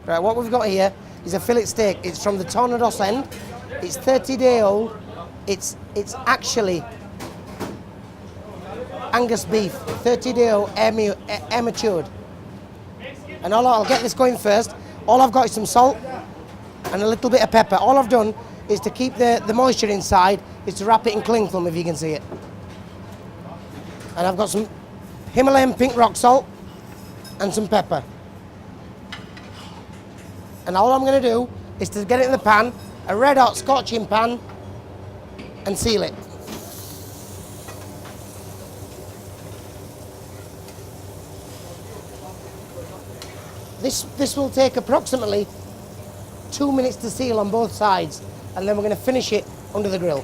Right, what we've got here is a fillet steak. It's from the Tornados end. It's 30-day old. It's actually Angus beef, 30-day old, air matured. And I'll get this going first. All I've got is some salt and a little bit of pepper. All I've done is to keep the moisture inside, is to wrap it in cling film, if you can see it. And I've got some Himalayan pink rock salt and some pepper. And all I'm going to do is to get it in the pan, a red hot scorching pan, and seal it. This will take approximately 2 minutes to seal on both sides, and then we're going to finish it under the grill.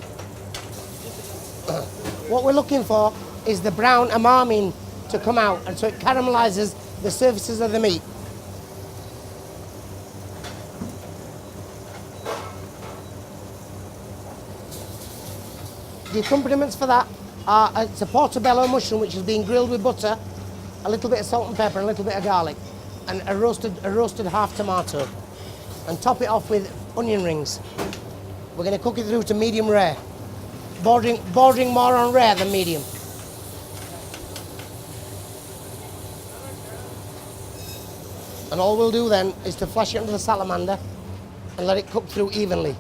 What we're looking for is the brown umami to come out, and so it caramelizes the surfaces of the meat. The accompaniments for that are it's a portobello mushroom which is being grilled with butter, a little bit of salt and pepper, and a little bit of garlic, and a roasted half tomato, and top it off with onion rings. We're going to cook it through to medium rare, bordering more on rare than medium. And all we'll do then is to flash it under the salamander and let it cook through evenly.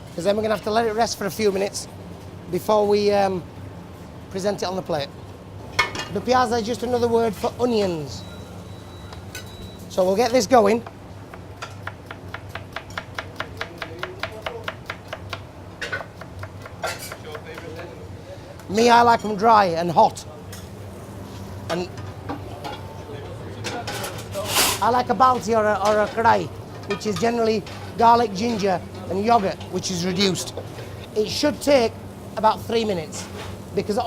Because then we're going to have to let it rest for a few minutes before we present it on the plate. The piazza is just another word for onions. So we'll get this going. Me, I like them dry and hot. And I like a balti or a karai, which is generally garlic, ginger, and yogurt, which is reduced. It should take about 3 minutes because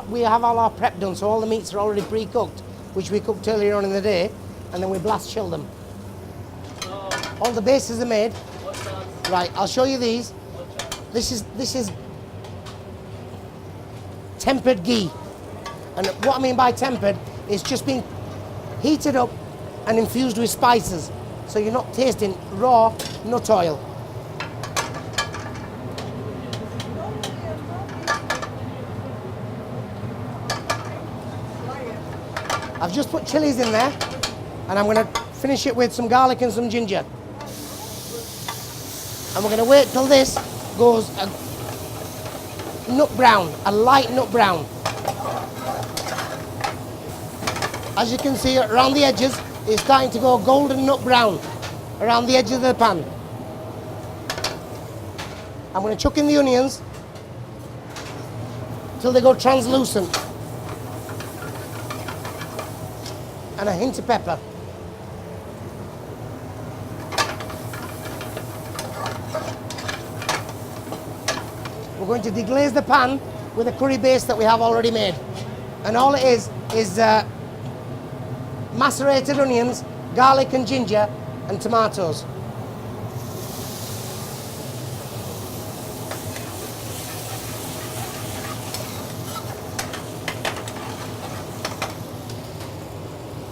we have all our prep done, so all the meats are already pre-cooked, which we cooked earlier on in the day, and then we blast chill them. All the bases are made. Right, I'll show you these. This is tempered ghee, and what I mean by tempered is just being heated up and infused with spices, so you're not tasting raw nut oil. I've just put chilies in there, and I'm going to finish it with some garlic and some ginger. And we're going to wait till this goes a nut brown, a light nut brown. As you can see, around the edges, it's starting to go golden nut brown around the edge of the pan. I'm going to chuck in the onions till they go translucent, and a hint of pepper. We're going to deglaze the pan with a curry base that we have already made. And all it is macerated onions, garlic and ginger, and tomatoes.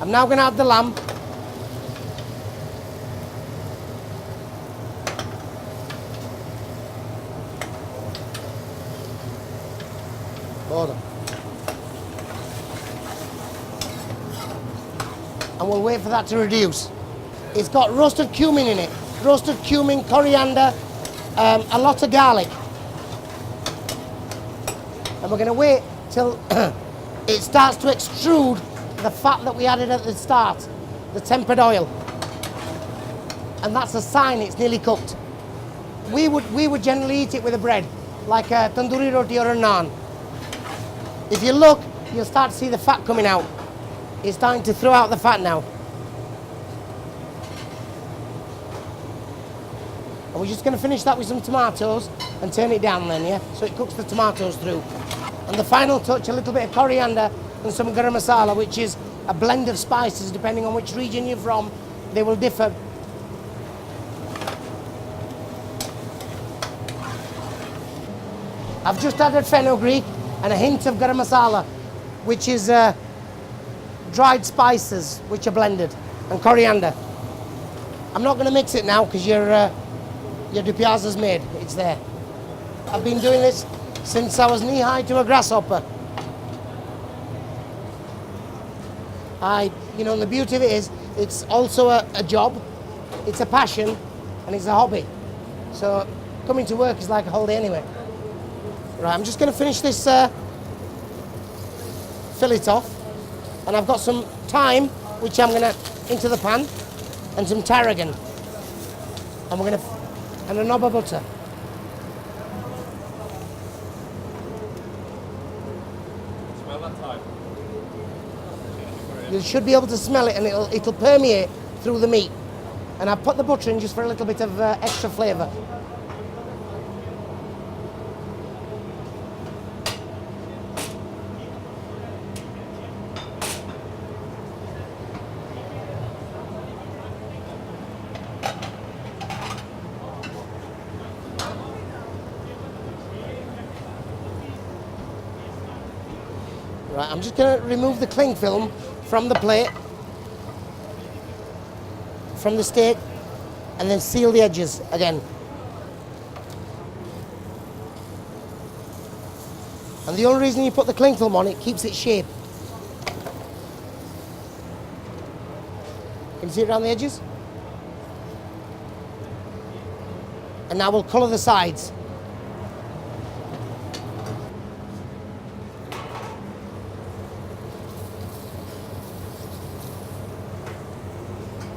I'm now going to add the lamb. Hold on. And we'll wait for that to reduce. It's got roasted cumin in it. Roasted cumin, coriander, a lot of garlic. And we're going to wait till it starts to extrude the fat that we added at the start, the tempered oil. And that's a sign it's nearly cooked. We would generally eat it with a bread, like a tandoori roti or a naan. If you look, you'll start to see the fat coming out. It's starting to throw out the fat now. And we're just going to finish that with some tomatoes and turn it down then, yeah? So it cooks the tomatoes through. And the final touch, a little bit of coriander and some garam masala, which is a blend of spices. Depending on which region you're from, they will differ. I've just added fenugreek and a hint of garam masala, which is dried spices, which are blended, and coriander. I'm not going to mix it now because your de piazza's made. It's there. I've been doing this since I was knee-high to a grasshopper. You know, the beauty of it is, it's also a job, it's a passion, and it's a hobby. So coming to work is like a holiday anyway. Right, I'm just going to finish this fillet off, and I've got some thyme, which I'm going to into the pan, and some tarragon, and we're going to, and a knob of butter. Smell that thyme. You should be able to smell it, and it'll permeate through the meat. And I've put the butter in just for a little bit of extra flavour. Right, I'm just going to remove the cling film from the plate, from the steak, and then seal the edges again. And the only reason you put the cling film on, it keeps its shape. Can you see it around the edges? And now we'll colour the sides.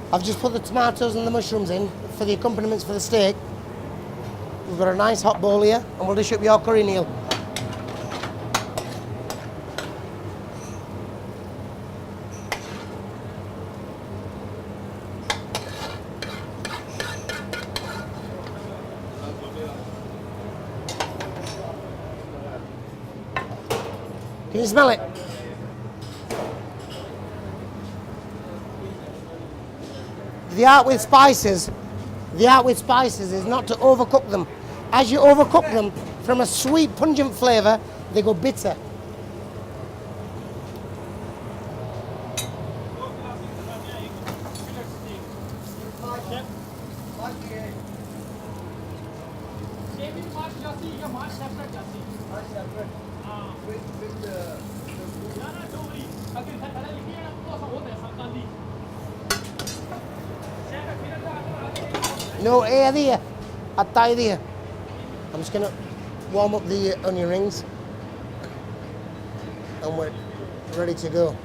I've just put the tomatoes and the mushrooms in for the accompaniments for the steak. We've got a nice hot bowl here, and we'll dish up your curry, Neil. Can you smell it? The art with spices is not to overcook them. As you overcook them, from a sweet, pungent flavour, they go bitter. No air there, a tie there. I'm just gonna warm up the onion rings, and we're ready to go.